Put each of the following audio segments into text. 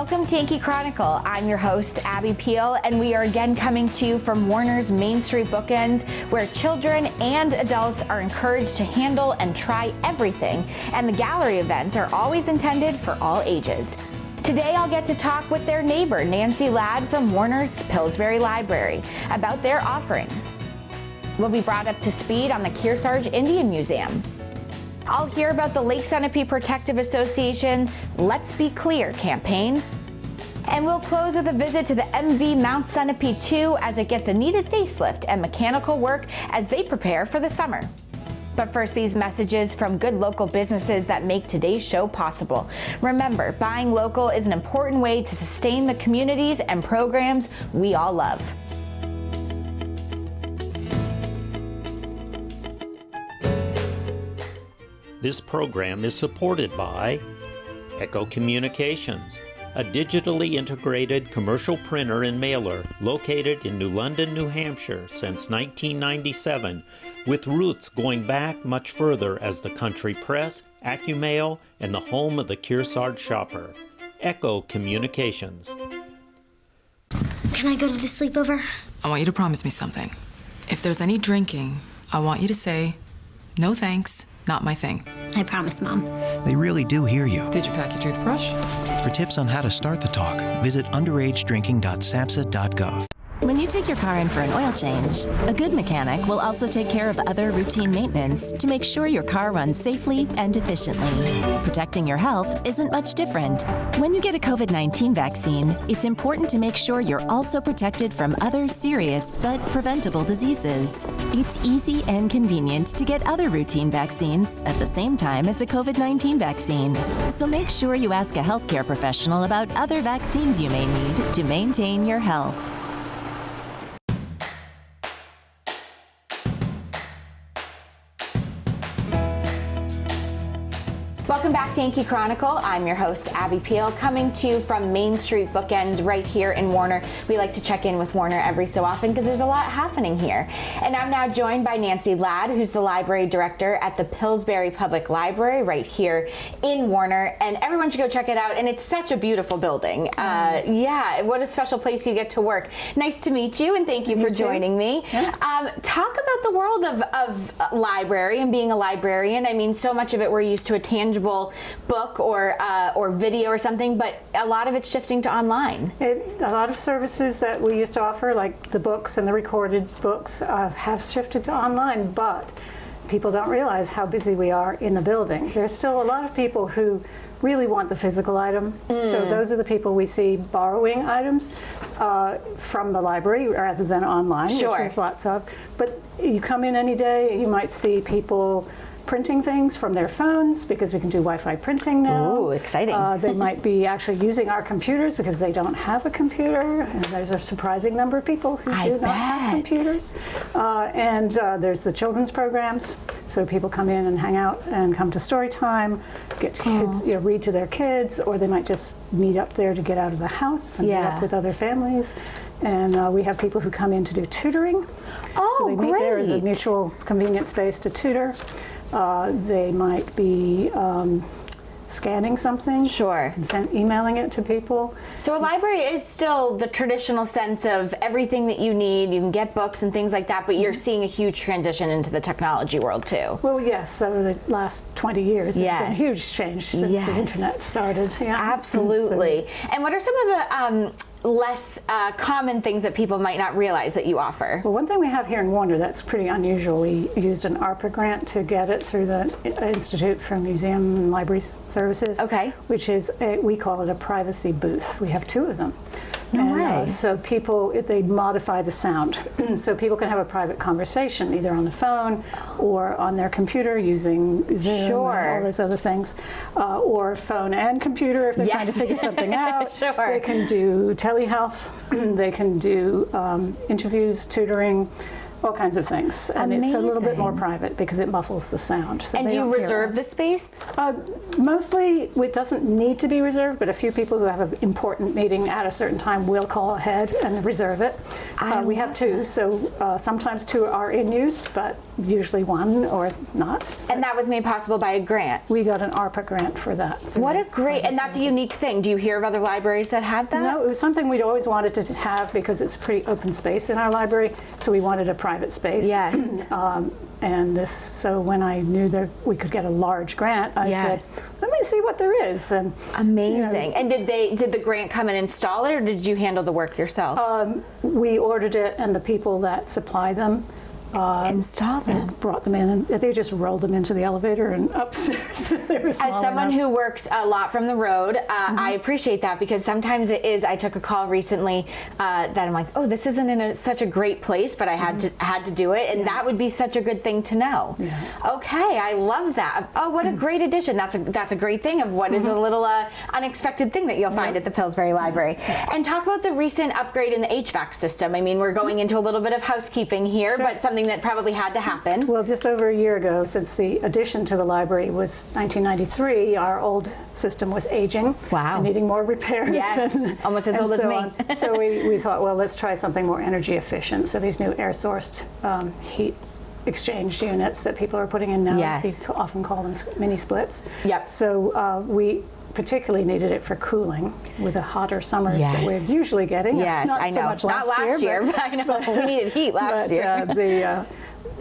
Welcome to Yankee Chronicle. I'm your host, Abby Peel, and we are again coming to you from Warner's MainStreet BookEnds, where children and adults are encouraged to handle and try everything, and the gallery events are always intended for all ages. Today I'll get to talk with their neighbor, Nancy Ladd from Warner's Pillsbury Library, about their offerings. We'll be brought up to speed on the Kearsarge Indian Museum. I'll hear about the Lake Sunapee Protective Association Let's Be Clear campaign. And we'll close with a visit to the MV Mount Sunapee II as it gets a needed facelift and mechanical work as they prepare for the summer. But first, these messages from good local businesses that make today's show possible. Remember, buying local is an important way to sustain the communities and programs we all love. This program is supported by Echo Communications, a digitally integrated commercial printer and mailer located in New London, New Hampshire since 1997, with roots going back much further as the country press, AccuMail, and the home of the Kearsarge shopper. Echo Communications. Can I go to the sleepover? I want you to promise me something. If there's any drinking, I want you to say, "No thanks, not my thing." I promise, Mom. They really do hear you. Did you pack your toothbrush? For tips on how to start the talk, visit underagedrinking.samhsa.gov. When you take your car in for an oil change, a good mechanic will also take care of other routine maintenance to make sure your car runs safely and efficiently. Protecting your health isn't much different. When you get a COVID-19 vaccine, it's important to make sure you're also protected from other serious but preventable diseases. It's easy and convenient to get other routine vaccines at the same time as a COVID-19 vaccine. So make sure you ask a healthcare professional about other vaccines you may need to maintain your health. Welcome back to Yankee Chronicle. I'm your host, Abby Peel, coming to you from MainStreet BookEnds right here in Warner. We like to check in with Warner every so often because there's a lot happening here. And I'm now joined by Nancy Ladd, who's the library director at the Pillsbury Public Library right here in Warner. And everyone should go check it out. And it's such a beautiful building. Nice. Yeah, what a special place you get to work. Nice to meet you, and thank you for joining me. Yeah. Talk about the world of library and being a librarian. I mean, so much of it we're used to a tangible book or video or something, but a lot of it's shifting to online. A lot of services that we used to offer, like the books and the recorded books, have shifted to online, but people don't realize how busy we are in the building. There's still a lot of people who really want the physical item, so those are the people we see borrowing items from the library rather than online, which there's lots of. But you come in any day, you might see people printing things from their phones because we can do Wi-Fi printing now. Ooh, exciting. They might be actually using our computers because they don't have a computer, and there's a surprising number of people who do not have computers. And there's the children's programs, so people come in and hang out and come to story time, get kids, read to their kids, or they might just meet up there to get out of the house and meet up with other families. And we have people who come in to do tutoring. Oh, so they meet there as a mutual convenient space to tutor. They might be scanning something, and emailing it to people. So a library is still the traditional sense of everything that you need. You can get books and things like that, but you're seeing a huge transition into the technology world too. Well, yes. Over the last 20 years, there's been a huge change since the internet started. Yeah. Absolutely. And what are some of the less common things that people might not realize that you offer? Well, one thing we have here in Warner that's pretty unusual, we used an ARPA grant to get it through the Institute for Museum and Library Services, which is, we call it a privacy booth. We have 2 of them. No way. So people, they modify the sound. So people can have a private conversation either on the phone or on their computer using Zoom and all those other things, or phone and computer if they're trying to figure something out. They can do telehealth, they can do interviews, tutoring, all kinds of things. And it's a little bit more private because it muffles the sound. So and do you reserve the space? Mostly it doesn't need to be reserved, but a few people who have an important meeting at a certain time will call ahead and reserve it. We have 2, so sometimes 2 are in use, but usually one or not. And that was made possible by a grant. We got an ARPA grant for that. What a great, and that's a unique thing. Do you hear of other libraries that have that? No, it was something we'd always wanted to have because it's a pretty open space in our library, so we wanted a private space. Yes. So when I knew that we could get a large grant, I said, let me see what there is. And amazing. And did the grant come and install it, or did you handle the work yourself? We ordered it, and the people that supply them installed them. and brought them in, and they just rolled them into the elevator and upstairs. They were small As someone enough. who works a lot from the road, I appreciate that, because sometimes it is. I took a call recently that I'm like, oh, this isn't in such a great place, but I had to do it, and that would be such a good thing to know. Yeah. Okay, I love that. Oh, what a great addition. That's a great thing of what is a little unexpected thing that you'll find at the Pillsbury Library. And talk about the recent upgrade in the HVAC system. I mean, we're going into a little bit of housekeeping here, but something that probably had to happen. Well, just over a year ago, since the addition to the library was 1993, our old system was aging. Wow. And needing more repairs. Yes, almost as old as me. So we thought, well, let's try something more energy efficient. So these new air-sourced heat exchange units that people are putting in now, Yes. we often call them mini splits. Yep. So we particularly needed it for cooling with the hotter summers that we're usually getting. Yes, Not I know. so much Not last year, but I know we needed heat last year.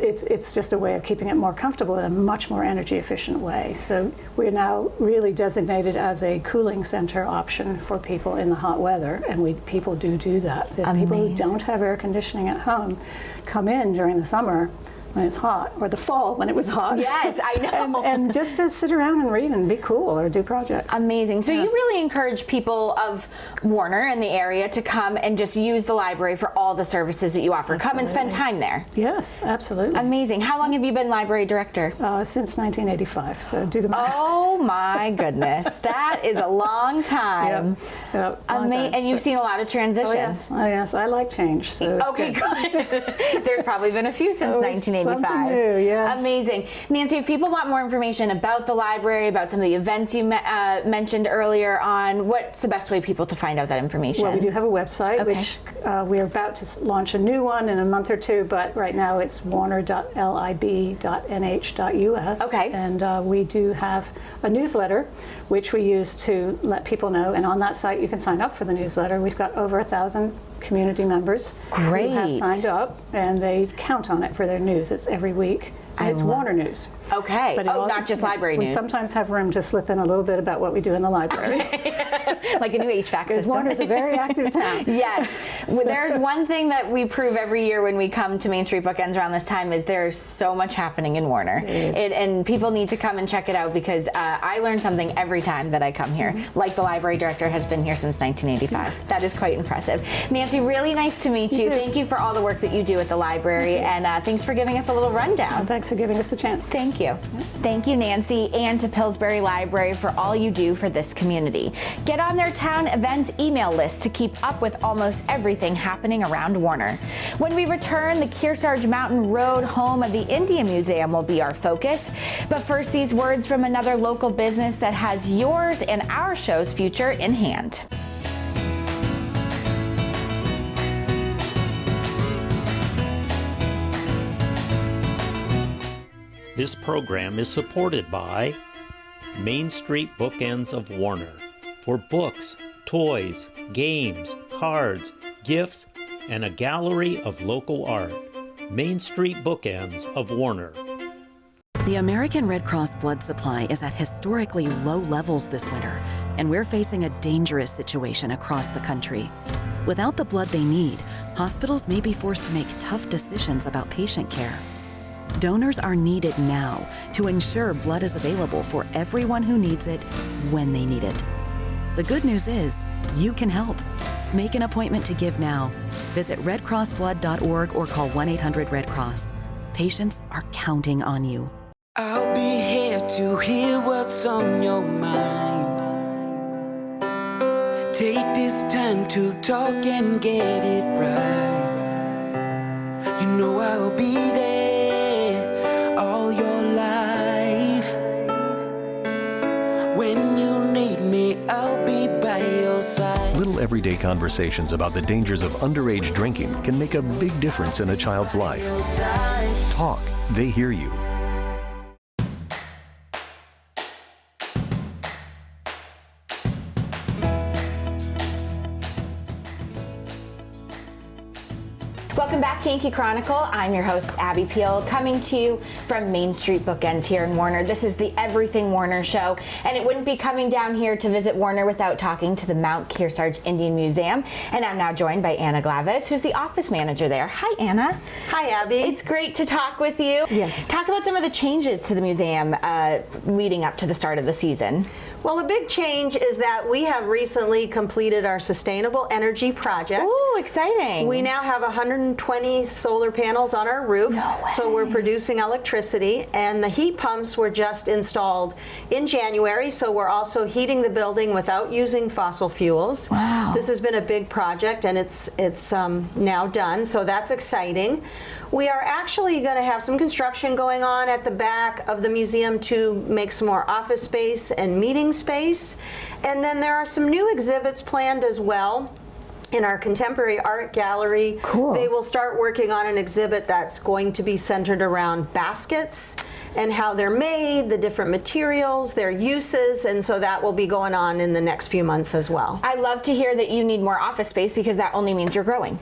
It's just a way of keeping it more comfortable in a much more energy efficient way. So we're now really designated as a cooling center option for people in the hot weather, and people do that. The people who don't have air conditioning at home come in during the summer when it's hot, or the fall when it was hot. Yes, I know. and just to sit around and read and be cool or do projects. Amazing. So you really encourage people of Warner and the area to come and just use the library for all the services that you offer. Absolutely. Come and spend time there. Yes, absolutely. Amazing. How long have you been library director? Since 1985, so do the math. Oh my goodness, that is a long time. Yep, long time. And you've seen a lot of transitions. Oh yes, I like change. So it's Okay, good. good. There's probably been a few since 1985. Something new, yes. Amazing. Nancy, if people want more information about the library, about some of the events you mentioned earlier on, what's the best way people to find out that information? Well, we do have a website, which we're about to launch a new one in a month or two, but right now it's warner.lib.nh.us. Okay. And we do have a newsletter, which we use to let people know, and on that site you can sign up for the newsletter. We've got over 1,000 community members who have signed up, and they count on it for their news. It's every week. And it's Warner News. Okay. But not just library news. We sometimes have room to slip in a little bit about what we do in the library. Like a new HVAC system. Because Warner's a very active town. Yes. Well, there's one thing that we prove every year when we come to Main Street Bookends around this time is there's so much happening in Warner. And people need to come and check it out, because I learn something every time that I come here. Like the library director has been here since 1985. That is quite impressive. Nancy, really nice to meet you. Thank you for all the work that you do at the library, and thanks for giving us a little rundown. Thanks for giving us the chance. Thank you. Thank you, Nancy, and to Pillsbury Library for all you do for this community. Get on their town events email list to keep up with almost everything happening around Warner. When we return, the Kearsarge Mountain Road, home of the Indian Museum, will be our focus. But first, these words from another local business that has yours and our show's future in hand. This program is supported by MainStreet BookEnds of Warner. For books, toys, games, cards, gifts, and a gallery of local art. MainStreet BookEnds of Warner. The American Red Cross blood supply is at historically low levels this winter, and we're facing a dangerous situation across the country. Without the blood they need, hospitals may be forced to make tough decisions about patient care. Donors are needed now to ensure blood is available for everyone who needs it when they need it. The good news is, you can help. Make an appointment to give now. Visit redcrossblood.org or call 1-800-RED-CROSS. Patients are counting on you. I'll be here to hear what's on your mind. Take this time to talk and get it right. You know I'll be there all your life. When you need me, I'll be by your side. Little everyday conversations about the dangers of underage drinking can make a big difference in a child's life. Talk. They hear you. Welcome back to Yankee Chronicle. I'm your host, Abby Peel, coming to you from Main Street BookEnds here in Warner. This is the Everything Warner show, and it wouldn't be coming down here to visit Warner without talking to the Mount Kearsarge Indian Museum. And I'm now joined by Anna Glavis, who's the office manager there. Hi, Anna. Hi, Abby. It's great to talk with you. Yes. Talk about some of the changes to the museum leading up to the start of the season. Well, a big change is that we have recently completed our sustainable energy project. Ooh, exciting. We now have 120 solar panels on our roof, so we're producing electricity, and the heat pumps were just installed in January, so we're also heating the building without using fossil fuels. Wow. This has been a big project, and it's now done, so that's exciting. We are actually going to have some construction going on at the back of the museum to make some more office space and meeting space. And then there are some new exhibits planned as well in our contemporary art gallery. Cool. They will start working on an exhibit that's going to be centered around baskets and how they're made, the different materials, their uses, and so that will be going on in the next few months as well. I love to hear that you need more office space because that only means you're growing.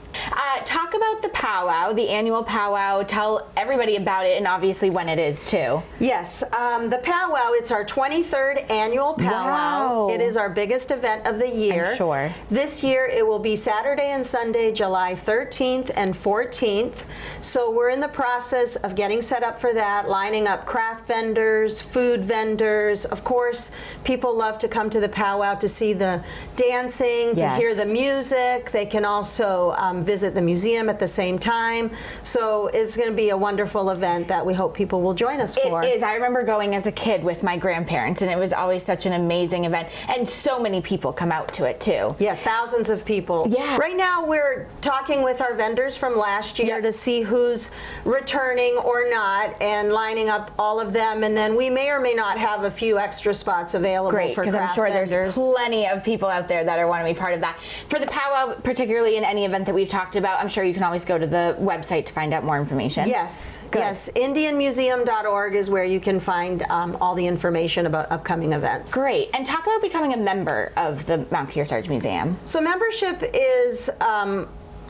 Talk about the powwow, the annual powwow. Tell everybody about it and obviously when it is too. Yes, the powwow, it's our 23rd annual powwow. Wow. It is our biggest event of the year. I'm sure. This year it will be Saturday and Sunday, July 13th and 14th. So we're in the process of getting set up for that, lining up craft vendors, food vendors. Of course, people love to come to the powwow to see the dancing, to hear the music. They can also visit the museum at the same time. So it's going to be a wonderful event that we hope people will join us for. It is. I remember going as a kid with my grandparents, and it was always such an amazing event. And so many people come out to it too. Yes, thousands of people. Yeah. Right now we're talking with our vendors from last year to see who's returning or not and lining up all of them, and then we may or may not have a few extra spots available for craft vendors. Great, because I'm sure there's plenty of people out there that want to be part of that. For the powwow, particularly in any event that we've talked about, I'm sure you can always go to the website to find out more information. Yes, yes. IndianMuseum.org is where you can find all the information about upcoming events. Great. And talk about becoming a member of the Mount Kearsarge Museum. So membership is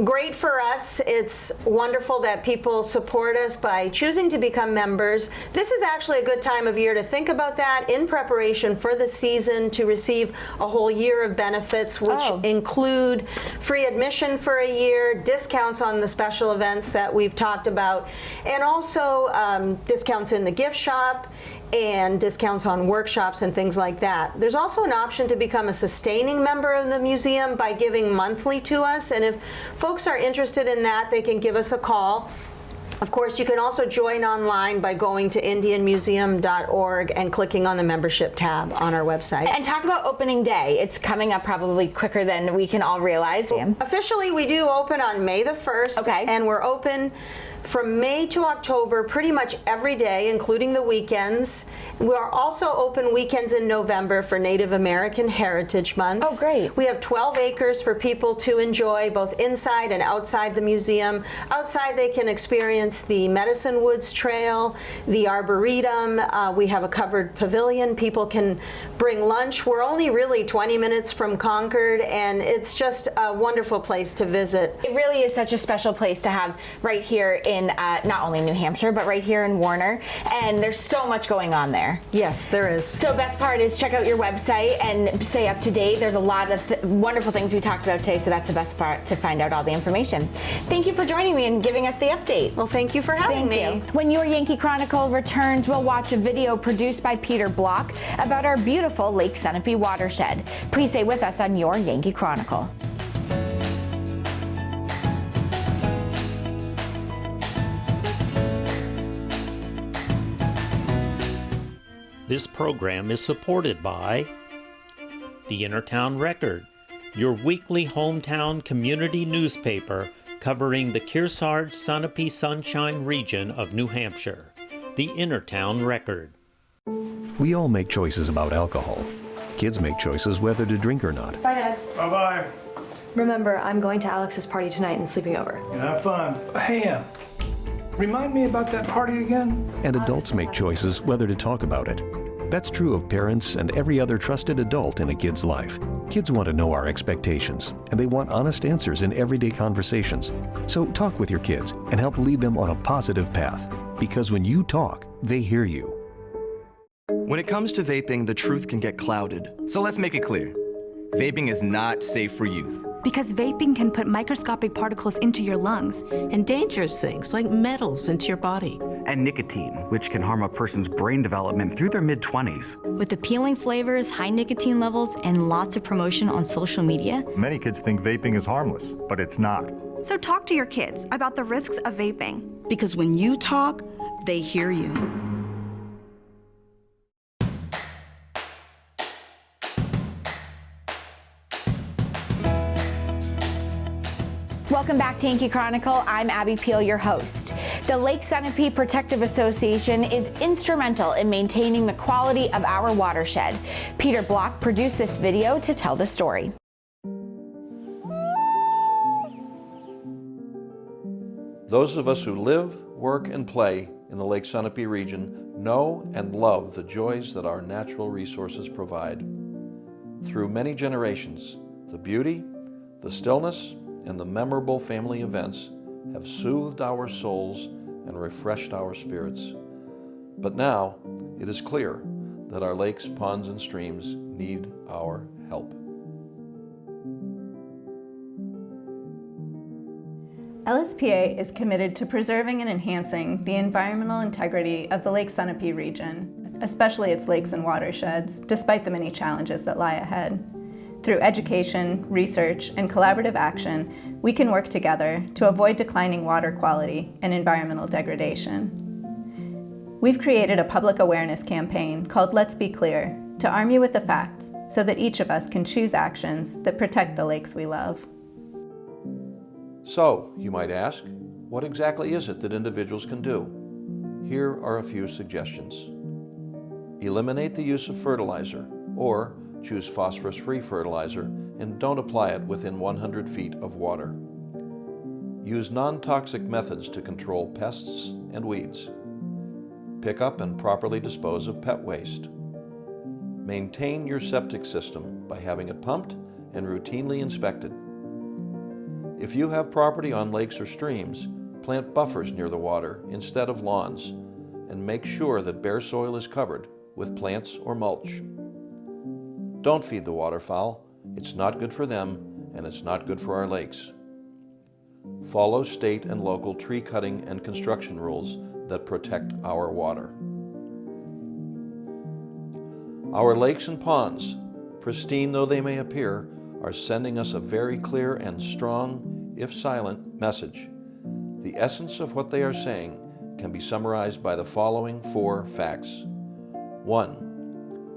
great for us. It's wonderful that people support us by choosing to become members. This is actually a good time of year to think about that in preparation for the season, to receive a whole year of benefits, which include free admission for a year, discounts on the special events that we've talked about, and also discounts in the gift shop and discounts on workshops and things like that. There's also an option to become a sustaining member of the museum by giving monthly to us, and if folks are interested in that, they can give us a call. Of course, you can also join online by going to IndianMuseum.org and clicking on the membership tab on our website. And talk about opening day. It's coming up probably quicker than we can all realize. Officially, we do open on May the 1st, and we're open from May to October pretty much every day, including the weekends. We are also open weekends in November for Native American Heritage Month. Oh, great. We have 12 acres for people to enjoy both inside and outside the museum. Outside, they can experience the Medicine Woods Trail, the Arboretum. We have a covered pavilion. People can bring lunch. We're only really 20 minutes from Concord, and it's just a wonderful place to visit. It really is such a special place to have right here in not only New Hampshire, but right here in Warner. And there's so much going on there. Yes, there is. So best part is check out your website and stay up to date. There's a lot of wonderful things we talked about today, so that's the best part, to find out all the information. Thank you for joining me and giving us the update. Well, thank you for having me. When your Yankee Chronicle returns, we'll watch a video produced by Peter Block about our beautiful Lake Sunapee watershed. Please stay with us on your Yankee Chronicle. This program is supported by the Innertown Record, your weekly hometown community newspaper covering the Kearsarge Sunapee Sunshine region of New Hampshire. The Innertown Record. We all make choices about alcohol. Kids make choices whether to drink or not. Bye, Dad. Bye-bye. Remember, I'm going to Alex's party tonight and sleeping over. Have fun. Hey, Remind me about that party again? And adults make choices whether to talk about it. That's true of parents and every other trusted adult in a kid's life. Kids want to know our expectations, and they want honest answers in everyday conversations. So talk with your kids and help lead them on a positive path. Because when you talk, they hear you. When it comes to vaping, the truth can get clouded. So let's make it clear. Vaping is not safe for youth. Because vaping can put microscopic particles into your lungs. And dangerous things like metals into your body. And nicotine, which can harm a person's brain development through their mid-20s. With appealing flavors, high nicotine levels, and lots of promotion on social media. Many kids think vaping is harmless, but it's not. So talk to your kids about the risks of vaping. Because when you talk, they hear you. Welcome back to Yankee Chronicle. I'm Abby Peel, your host. The Lake Sunapee Protective Association is instrumental in maintaining the quality of our watershed. Peter Block produced this video to tell the story. Those of us who live, work, and play in the Lake Sunapee region know and love the joys that our natural resources provide. Through many generations, the beauty, the stillness, and the memorable family events have soothed our souls and refreshed our spirits. But now, it is clear that our lakes, ponds, and streams need our help. LSPA is committed to preserving and enhancing the environmental integrity of the Lake Sunapee region, especially its lakes and watersheds, despite the many challenges that lie ahead. Through education, research, and collaborative action, we can work together to avoid declining water quality and environmental degradation. We've created a public awareness campaign called Let's Be Clear to arm you with the facts so that each of us can choose actions that protect the lakes we love. So, you might ask, what exactly is it that individuals can do? Here are a few suggestions. Eliminate the use of fertilizer, or choose phosphorus-free fertilizer and don't apply it within 100 feet of water. Use non-toxic methods to control pests and weeds. Pick up and properly dispose of pet waste. Maintain your septic system by having it pumped and routinely inspected. If you have property on lakes or streams, plant buffers near the water instead of lawns, and make sure that bare soil is covered with plants or mulch. Don't feed the waterfowl. It's not good for them, and it's not good for our lakes. Follow state and local tree cutting and construction rules that protect our water. Our lakes and ponds, pristine though they may appear, are sending us a very clear and strong, if silent, message. The essence of what they are saying can be summarized by the following 4 facts. 1.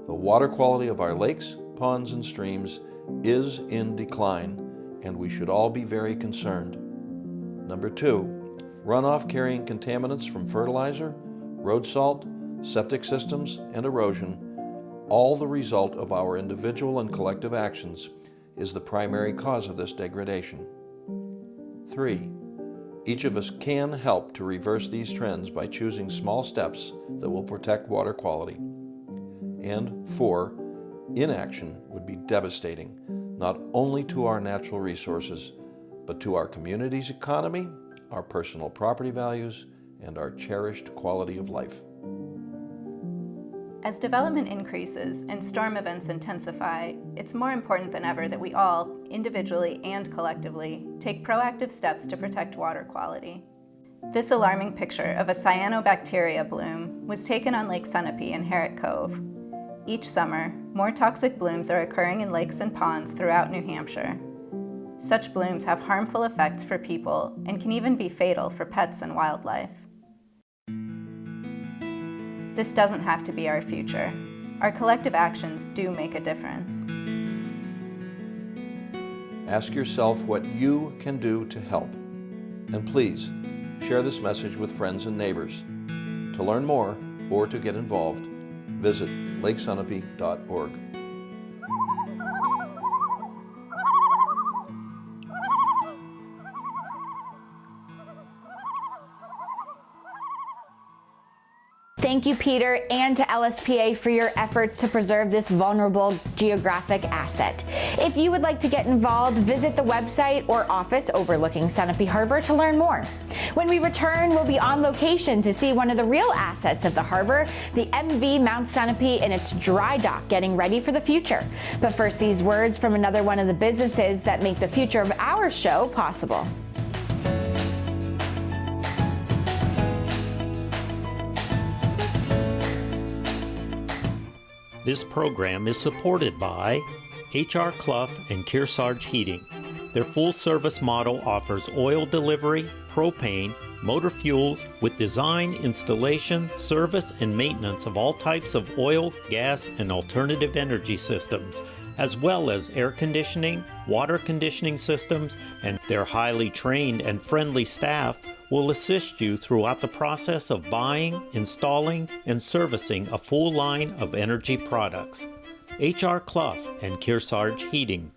The water quality of our lakes, ponds, and streams is in decline, and we should all be very concerned. Number 2, runoff carrying contaminants from fertilizer, road salt, septic systems, and erosion, all the result of our individual and collective actions, is the primary cause of this degradation. 3, each of us can help to reverse these trends by choosing small steps that will protect water quality. And 4, inaction would be devastating, not only to our natural resources, but to our community's economy, our personal property values, and our cherished quality of life. As development increases and storm events intensify, it's more important than ever that we all, individually and collectively, take proactive steps to protect water quality. This alarming picture of a cyanobacteria bloom was taken on Lake Sunapee in Herrick Cove. Each summer, more toxic blooms are occurring in lakes and ponds throughout New Hampshire. Such blooms have harmful effects for people and can even be fatal for pets and wildlife. This doesn't have to be our future. Our collective actions do make a difference. Ask yourself what you can do to help. And please, share this message with friends and neighbors. To learn more or to get involved, visit lakesunapee.org. Thank you, Peter, and to LSPA for your efforts to preserve this vulnerable geographic asset. If you would like to get involved, visit the website or office overlooking Sunapee Harbor to learn more. When we return, we'll be on location to see one of the real assets of the harbor, the MV Mount Sunapee in its dry dock, getting ready for the future. But first, these words from another one of the businesses that make the future of our show possible. This program is supported by H.R. Clough and Kearsarge Heating. Their full-service model offers oil delivery, propane, motor fuels with design, installation, service, and maintenance of all types of oil, gas, and alternative energy systems, as well as air conditioning, water conditioning systems, and their highly trained and friendly staff will assist you throughout the process of buying, installing, and servicing a full line of energy products. H.R. Clough and Kearsarge Heating.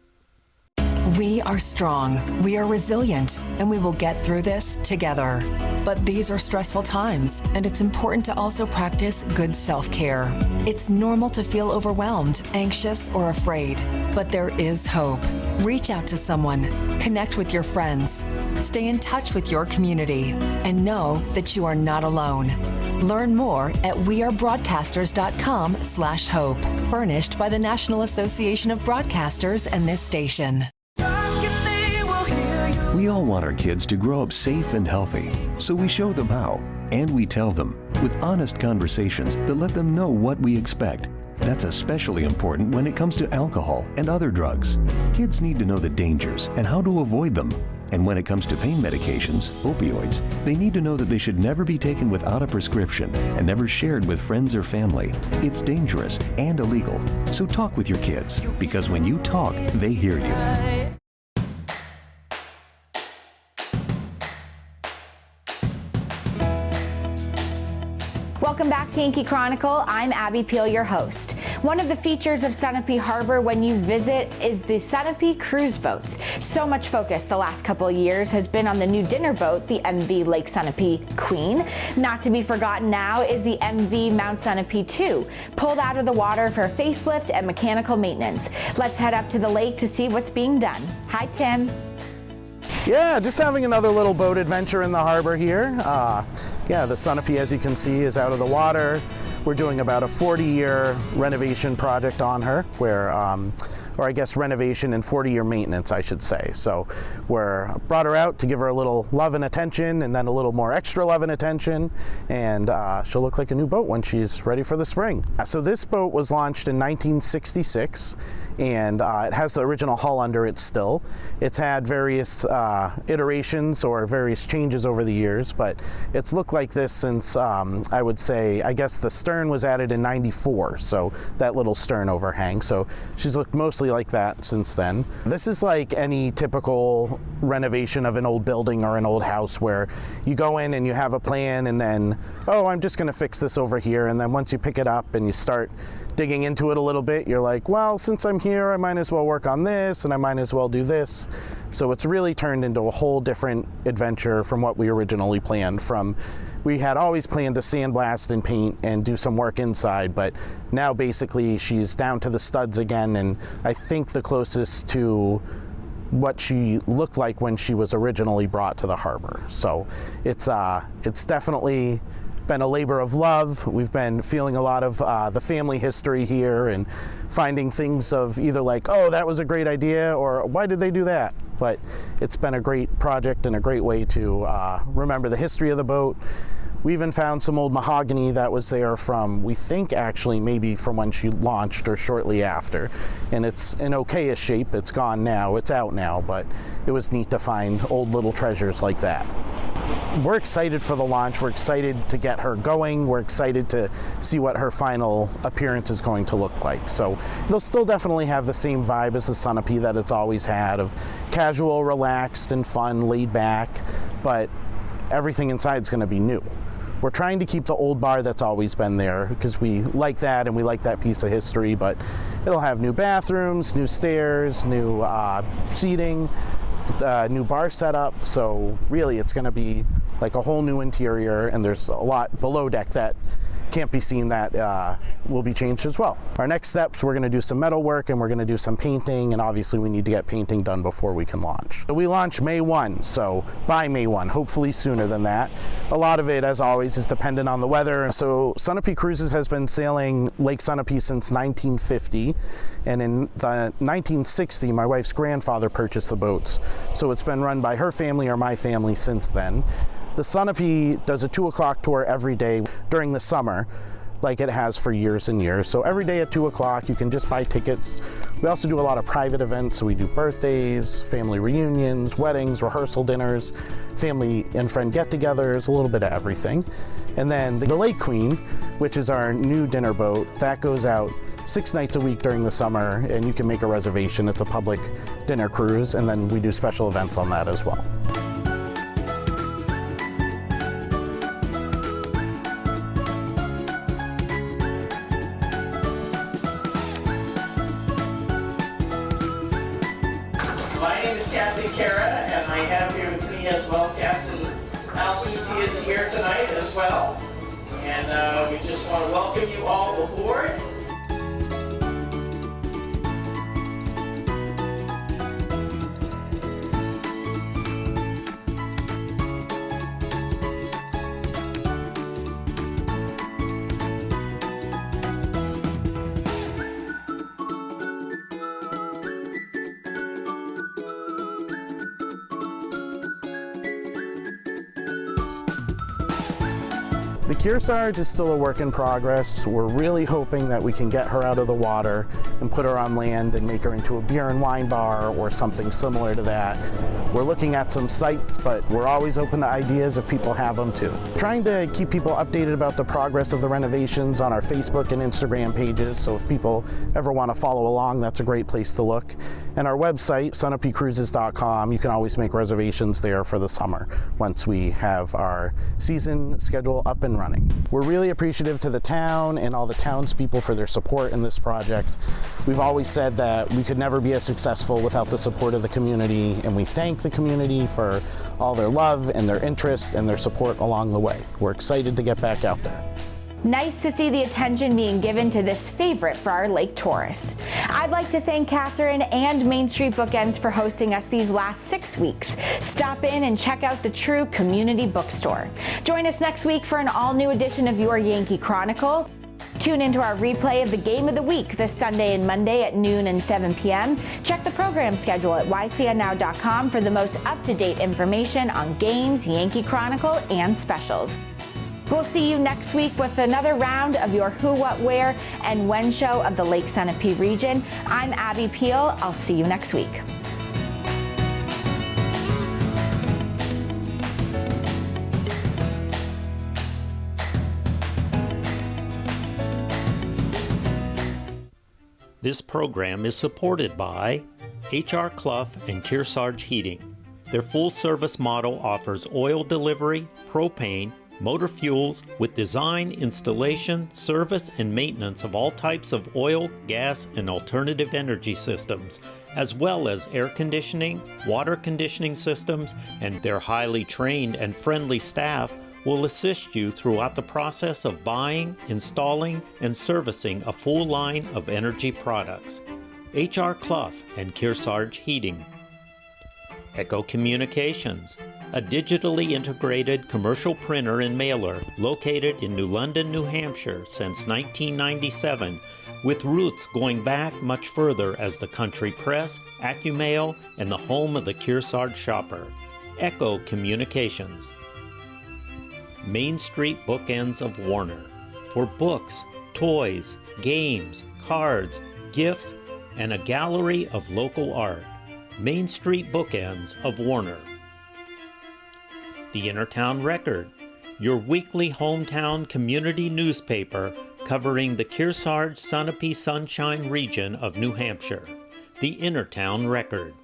We are strong, we are resilient, and we will get through this together. But these are stressful times, and it's important to also practice good self-care. It's normal to feel overwhelmed, anxious, or afraid, but there is hope. Reach out to someone, connect with your friends, stay in touch with your community, and know that you are not alone. Learn more at wearebroadcasters.com/hope, furnished by the National Association of Broadcasters and this station. We all want our kids to grow up safe and healthy, so we show them how, and we tell them with honest conversations that let them know what we expect. That's especially important when it comes to alcohol and other drugs. Kids need to know the dangers and how to avoid them. And when it comes to pain medications, opioids, they need to know that they should never be taken without a prescription and never shared with friends or family. It's dangerous and illegal. So talk with your kids, because when you talk, they hear you. Welcome back to Yankee Chronicle. I'm Abby Peel, your host. One of the features of Sunapee Harbor when you visit is the Sunapee cruise boats. So much focus the last couple of years has been on the new dinner boat, the MV Lake Sunapee Queen. Not to be forgotten now is the MV Mount Sunapee II, pulled out of the water for facelift and mechanical maintenance. Let's head up to the lake to see what's being done. Hi, Tim. Yeah, just having another little boat adventure in the harbor here. Yeah, the Sunapee, as you can see, is out of the water. We're doing about a 40-year renovation project on her, where, or I guess renovation and 40-year maintenance, I should say. So we're brought her out to give her a little love and attention, and then a little more extra love and attention, and she'll look like a new boat when she's ready for the spring. So this boat was launched in 1966, and it has the original hull under it still. It's had various iterations or various changes over the years, but it's looked like this since, I would say, I guess the stern was added in '94, so that little stern overhang. So she's looked mostly like that since then. This is like any typical renovation of an old building or an old house where you go in and you have a plan and then, oh, I'm just gonna fix this over here. And then once you pick it up and you start digging into it a little bit, you're like, well, since I'm here, I might as well work on this and I might as well do this. So it's really turned into a whole different adventure from what we originally planned. We had always planned to sandblast and paint and do some work inside, but now basically she's down to the studs again, and I think the closest to what she looked like when she was originally brought to the harbor. So it's definitely been a labor of love. We've been feeling a lot of the family history here and finding things of either like, oh, that was a great idea, or why did they do that? But it's been a great project and a great way to remember the history of the boat. We even found some old mahogany that was there from, we think actually maybe from when she launched or shortly after. And it's in okay-ish shape. It's gone now, it's out now, but it was neat to find old little treasures like that. We're excited for the launch. We're excited to get her going. We're excited to see what her final appearance is going to look like. So it'll still definitely have the same vibe as the Sunapee that it's always had, of casual, relaxed, and fun, laid back, but everything inside is going to be new. We're trying to keep the old bar that's always been there because we like that and we like that piece of history, but it'll have new bathrooms, new stairs, new seating, new bar setup. So really it's going to be like a whole new interior, and there's a lot below deck that can't be seen that will be changed as well. Our next steps, we're going to do some metal work and we're going to do some painting, and obviously we need to get painting done before we can launch. So we launch May 1, so by May 1, hopefully sooner than that. A lot of it, as always, is dependent on the weather. So Sunapee Cruises has been sailing Lake Sunapee since 1950, and in the 1960, my wife's grandfather purchased the boats. So it's been run by her family or my family since then. The Sunapee does a 2 o'clock tour every day during the summer, like it has for years and years. So every day at 2 o'clock, you can just buy tickets. We also do a lot of private events. So we do birthdays, family reunions, weddings, rehearsal dinners, family and friend get-togethers, a little bit of everything. And then the Lake Queen, which is our new dinner boat, that goes out 6 nights a week during the summer, and you can make a reservation. It's a public dinner cruise, and then we do special events on that as well. And I have here with me as well Captain Al Susi is here tonight as well. And we just want to welcome you all aboard. The Kearsarge is still a work in progress. We're really hoping that we can get her out of the water and put her on land and make her into a beer and wine bar or something similar to that. We're looking at some sites, but we're always open to ideas if people have them too. Trying to keep people updated about the progress of the renovations on our Facebook and Instagram pages, so if people ever want to follow along, that's a great place to look. And our website, sunapeecruises.com, you can always make reservations there for the summer once we have our season schedule up and running. We're really appreciative to the town and all the townspeople for their support in this project. We've always said that we could never be as successful without the support of the community, and we thank the community for all their love and their interest and their support along the way. We're excited to get back out there. Nice to see the attention being given to this favorite for our lake tourists. I'd like to thank Catherine and Main Street Bookends for hosting us these last 6 weeks. Stop in and check out the true community bookstore. Join us next week for an all-new edition of your Yankee Chronicle. Tune into our replay of the Game of the Week this Sunday and Monday at noon and 7 p.m. Check the program schedule at ycnnow.com for the most up-to-date information on games, Yankee Chronicle, and specials. We'll see you next week with another round of your Who, What, Where, and When show of the Lake Sunapee region. I'm Abby Peel. I'll see you next week. This program is supported by H.R. Clough and Kearsarge Heating. Their full-service model offers oil delivery, propane, motor fuels with design, installation, service, and maintenance of all types of oil, gas, and alternative energy systems, as well as air conditioning, water conditioning systems, and their highly trained and friendly staff will assist you throughout the process of buying, installing, and servicing a full line of energy products. H.R. Clough and Kearsarge Heating. Echo Communications, a digitally integrated commercial printer and mailer located in New London, New Hampshire since 1997, with roots going back much further as the country press, AccuMail, and the home of the Kearsarge shopper. Echo Communications. MainStreet BookEnds of Warner, for books, toys, games, cards, gifts, and a gallery of local art. MainStreet BookEnds of Warner. The Innertown Record, your weekly hometown community newspaper covering the Kearsarge Sunapee Sunshine region of New Hampshire. The Innertown Record.